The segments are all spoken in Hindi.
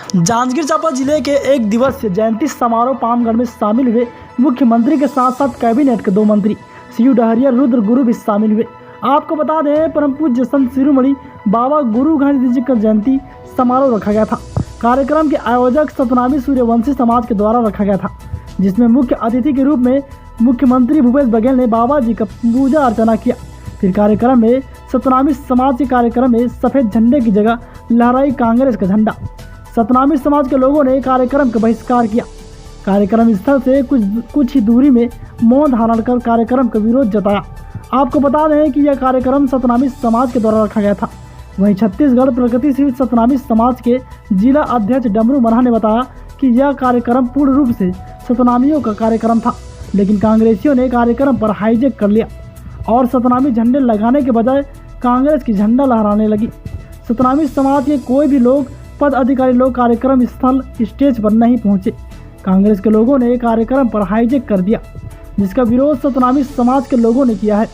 जांजगीर चांपा जिले के एक दिवसीय जयंती समारोह पामगढ़ में शामिल हुए मुख्यमंत्री के साथ साथ कैबिनेट के 2 मंत्री शिव डहरिया रुद्र गुरु भी शामिल हुए। आपको बता दें, परम पूज्य संत शिरोमणि बाबा गुरु घासीदास जी का जयंती समारोह रखा गया था। कार्यक्रम के आयोजक सतनामी सूर्यवंशी समाज के द्वारा रखा गया था, जिसमें मुख्य अतिथि के रूप में मुख्यमंत्री भूपेश बघेल ने बाबा जी का पूजा अर्चना किया। फिर कार्यक्रम में सतनामी समाज के कार्यक्रम में सफेद झंडे की जगह लहराई कांग्रेस का झंडा। सतनामी समाज के लोगों ने कार्यक्रम का बहिष्कार किया। कार्यक्रम स्थल से कुछ ही दूरी में मौन धारण कर कार्यक्रम का विरोध जताया। आपको बता दें कि यह कार्यक्रम सतनामी समाज के द्वारा रखा गया था। वहीं छत्तीसगढ़ प्रगतिशील सतनामी समाज के जिला अध्यक्ष डमरू मरहा ने बताया कि यह कार्यक्रम पूर्ण रूप से सतनामियों का कार्यक्रम था, लेकिन कांग्रेसियों ने कार्यक्रम पर हाईजैक कर लिया और सतनामी झंडे लगाने के बजाय कांग्रेस की झंडा लहराने लगी। सतनामी समाज के कोई भी लोग, पद अधिकारी लोग कार्यक्रम स्थल स्टेज पर नहीं पहुंचे। कांग्रेस के लोगों ने कार्यक्रम पर हाईजैक कर दिया, जिसका विरोध सतनामी समाज के लोगों ने किया है।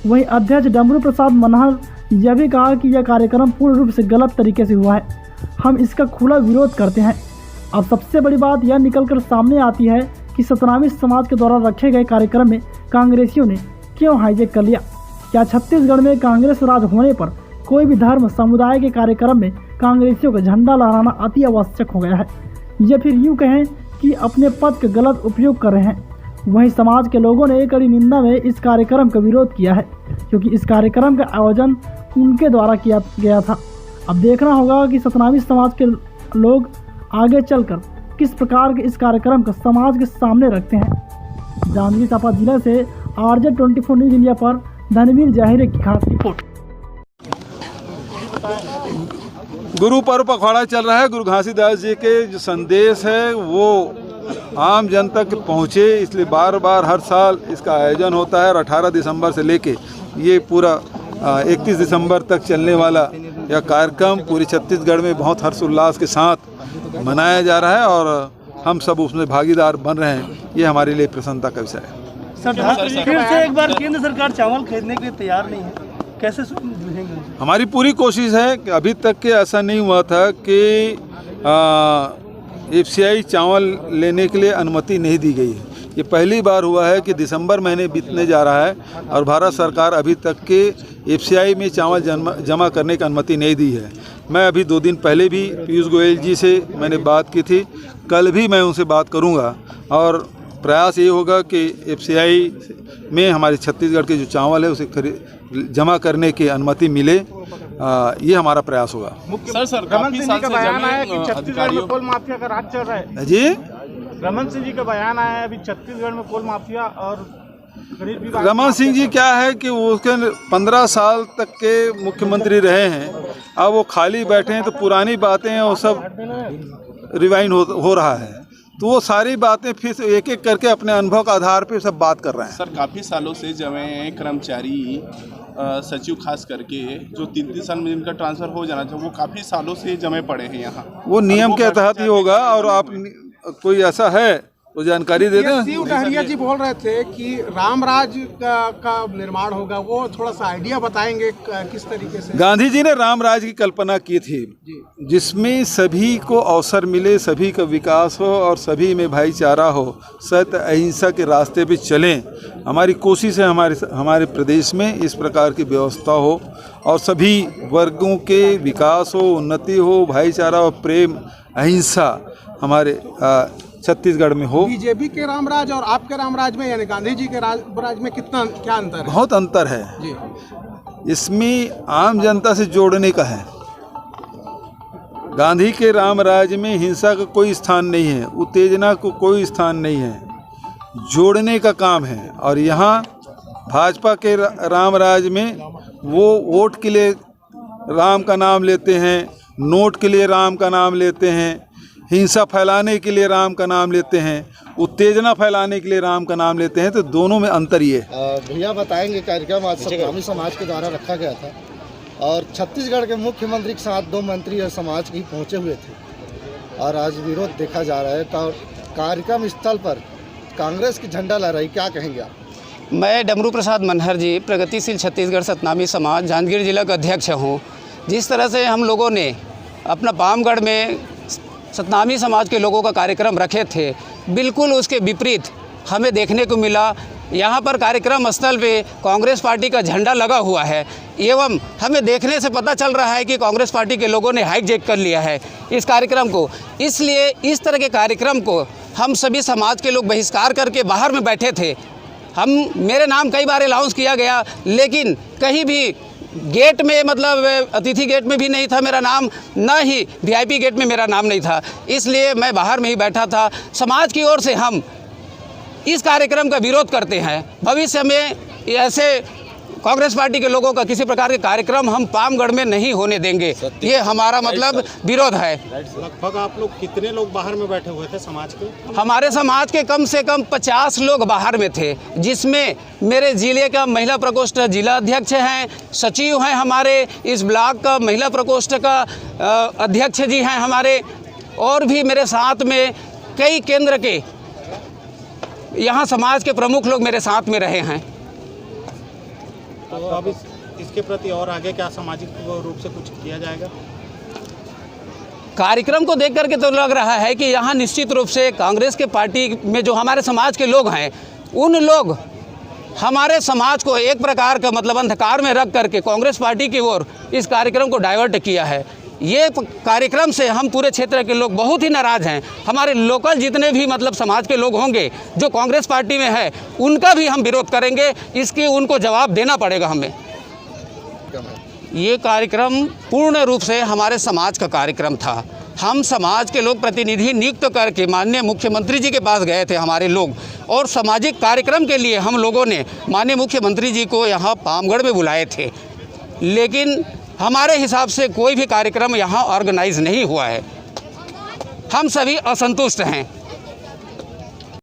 वहीं अध्यक्ष डमरू प्रसाद मनहर यह भी कहा कि यह कार्यक्रम पूर्ण रूप से गलत तरीके से हुआ है, हम इसका खुला विरोध करते हैं। अब सबसे बड़ी बात यह निकलकर सामने आती है कि सतनामी समाज के द्वारा रखे गए कार्यक्रम में कांग्रेसियों ने क्यों हाईजैक कर लिया। क्या छत्तीसगढ़ में कांग्रेस राज होने पर कोई भी धर्म समुदाय के कार्यक्रम में कांग्रेसियों का झंडा लहराना अति आवश्यक हो गया है, या फिर यूँ कहें कि अपने पद का गलत उपयोग कर रहे हैं। वहीं समाज के लोगों ने कड़ी निंदा में इस कार्यक्रम का विरोध किया है, क्योंकि इस कार्यक्रम का आयोजन उनके द्वारा किया गया था। अब देखना होगा कि सतनामी समाज के लोग आगे चलकर किस प्रकार के इस कार्यक्रम का समाज के सामने रखते हैं। जांजगीर चांपा जिला से RJ24 न्यूज़ इंडिया पर धनवीर जाहिर की खास रिपोर्ट। गुरु पर्व पखवाड़ा चल रहा है। गुरु घासीदास जी के जो संदेश है वो आम जनता तक पहुँचे, इसलिए बार बार हर साल इसका आयोजन होता है और 18 दिसंबर से लेके ये पूरा 31 दिसंबर तक चलने वाला यह कार्यक्रम पूरी छत्तीसगढ़ में बहुत हर्षोल्लास के साथ मनाया जा रहा है और हम सब उसमें भागीदार बन रहे हैं। ये हमारे लिए प्रसन्नता का विषय है। फिर से एक बार केंद्र सरकार चावल खरीदने के लिए तैयार नहीं है, कैसे जूझेंगे? हमारी पूरी कोशिश है कि अभी तक के ऐसा नहीं हुआ था कि FCI चावल लेने के लिए अनुमति नहीं दी गई है। ये पहली बार हुआ है कि दिसंबर महीने बीतने जा रहा है और भारत सरकार अभी तक के FCI में चावल जमा करने की अनुमति नहीं दी है। मैं अभी 2 दिन पहले भी पीयूष गोयल जी से मैंने बात की थी, कल भी मैं उनसे बात करूंगा और प्रयास ये होगा कि FCI में हमारे छत्तीसगढ़ के जो चावल है उसे जमा करने की अनुमति मिले। ये हमारा प्रयास होगा। सर रमन सिंह जी का बयान आया कि छत्तीसगढ़ में कोल माफिया का राज चल रहा है जी। रमन सिंह जी का बयान आया है अभी छत्तीसगढ़ में कोल माफिया और रमन सिंह जी क्या है कि वो उसके 15 साल तक के मुख्यमंत्री रहे हैं, अब वो खाली बैठे हैं तो पुरानी बातें हैं वो सब रिवाइंड हो रहा है, तो वो सारी बातें फिर एक एक करके अपने अनुभव के आधार पे सब बात कर रहे हैं। सर काफ़ी सालों से जमे कर्मचारी सचिव खास करके जो 3-3 साल में इनका ट्रांसफ़र हो जाना चाहिए, वो काफ़ी सालों से जमे पड़े हैं यहाँ। वो नियम के तहत ही होगा और आप कोई ऐसा है तो जानकारी दे दें। शिव डहरिया जी बोल रहे थे कि राम राज का निर्माण होगा, वो थोड़ा सा आइडिया बताएंगे किस तरीके से? गांधी जी ने राम राज की कल्पना की थी, जिसमें सभी को अवसर मिले, सभी का विकास हो और सभी में भाईचारा हो, सत्य अहिंसा के रास्ते पे चलें। हमारी कोशिश है हमारे प्रदेश में इस प्रकार की व्यवस्था हो और सभी वर्गों के विकास हो, उन्नति हो, भाईचारा और प्रेम अहिंसा हमारे छत्तीसगढ़ में हो। बीजेपी के रामराज और आपके रामराज में यानी गांधी जी के राज में क्या अंतर है? बहुत अंतर है जी। इसमें आम जनता से जोड़ने का है। गांधी के रामराज में हिंसा का कोई स्थान नहीं है, उत्तेजना को कोई स्थान नहीं है, जोड़ने का काम है। और यहाँ भाजपा के रामराज में वो वोट के लिए राम का नाम लेते हैं, नोट के लिए राम का नाम लेते हैं, हिंसा फैलाने के लिए राम का नाम लेते हैं, उत्तेजना फैलाने के लिए राम का नाम लेते हैं, तो दोनों में अंतर ये है। भैया बताएंगे, कार्यक्रम आज सतनामी समाज के द्वारा रखा गया था और छत्तीसगढ़ के मुख्यमंत्री के साथ 2 मंत्री और समाज के पहुंचे हुए थे और आज विरोध देखा जा रहा है। कार्यक्रम स्थल पर कांग्रेस की झंडा लहराई, क्या कहेंगे आप? मैं डमरू प्रसाद मनहर जी, प्रगतिशील छत्तीसगढ़ सतनामी समाज जांजगीर जिला का अध्यक्ष हूँ। जिस तरह से हम लोगों ने अपना पामगढ़ में सतनामी समाज के लोगों का कार्यक्रम रखे थे, बिल्कुल उसके विपरीत हमें देखने को मिला। यहाँ पर कार्यक्रम स्थल पे कांग्रेस पार्टी का झंडा लगा हुआ है एवं हमें देखने से पता चल रहा है कि कांग्रेस पार्टी के लोगों ने हाईजैक कर लिया है इस कार्यक्रम को। इसलिए इस तरह के कार्यक्रम को हम सभी समाज के लोग बहिष्कार करके बाहर में बैठे थे। मेरे नाम कई बार अनाउंस किया गया, लेकिन कहीं भी गेट में, मतलब अतिथि गेट में भी नहीं था मेरा नाम, न ही वीआईपी गेट में मेरा नाम नहीं था। इसलिए मैं बाहर में ही बैठा था। समाज की ओर से हम इस कार्यक्रम का विरोध करते हैं। भविष्य में ऐसे कांग्रेस पार्टी के लोगों का किसी प्रकार के कार्यक्रम हम पामगढ़ में नहीं होने देंगे। ये हमारा मतलब विरोध है। लगभग आप लोग कितने लोग बाहर में बैठे हुए थे समाज के? हमारे समाज के कम से कम 50 लोग बाहर में थे, जिसमें मेरे जिले का महिला प्रकोष्ठ जिला अध्यक्ष हैं, सचिव हैं, हमारे इस ब्लॉक का महिला प्रकोष्ठ का अध्यक्ष जी हैं हमारे, और भी मेरे साथ में कई केंद्र के यहाँ समाज के प्रमुख लोग मेरे साथ में रहे हैं। तो अब इसके प्रति और आगे क्या सामाजिक रूप से कुछ किया जाएगा? कार्यक्रम को देख करके तो लग रहा है कि यहाँ निश्चित रूप से कांग्रेस के पार्टी में जो हमारे समाज के लोग हैं, उन लोग हमारे समाज को एक प्रकार का मतलब अंधकार में रख करके कांग्रेस पार्टी की ओर इस कार्यक्रम को डाइवर्ट किया है। ये कार्यक्रम से हम पूरे क्षेत्र के लोग बहुत ही नाराज़ हैं। हमारे लोकल जितने भी मतलब समाज के लोग होंगे जो कांग्रेस पार्टी में है, उनका भी हम विरोध करेंगे। इसकी उनको जवाब देना पड़ेगा हमें। ये कार्यक्रम पूर्ण रूप से हमारे समाज का कार्यक्रम था। हम समाज के लोग प्रतिनिधि नियुक्त करके माननीय मुख्यमंत्री जी के पास गए थे हमारे लोग, और सामाजिक कार्यक्रम के लिए हम लोगों ने माननीय मुख्यमंत्री जी को यहाँ पामगढ़ में बुलाए थे, लेकिन हमारे हिसाब से कोई भी कार्यक्रम यहाँ ऑर्गेनाइज नहीं हुआ है। हम सभी असंतुष्ट हैं।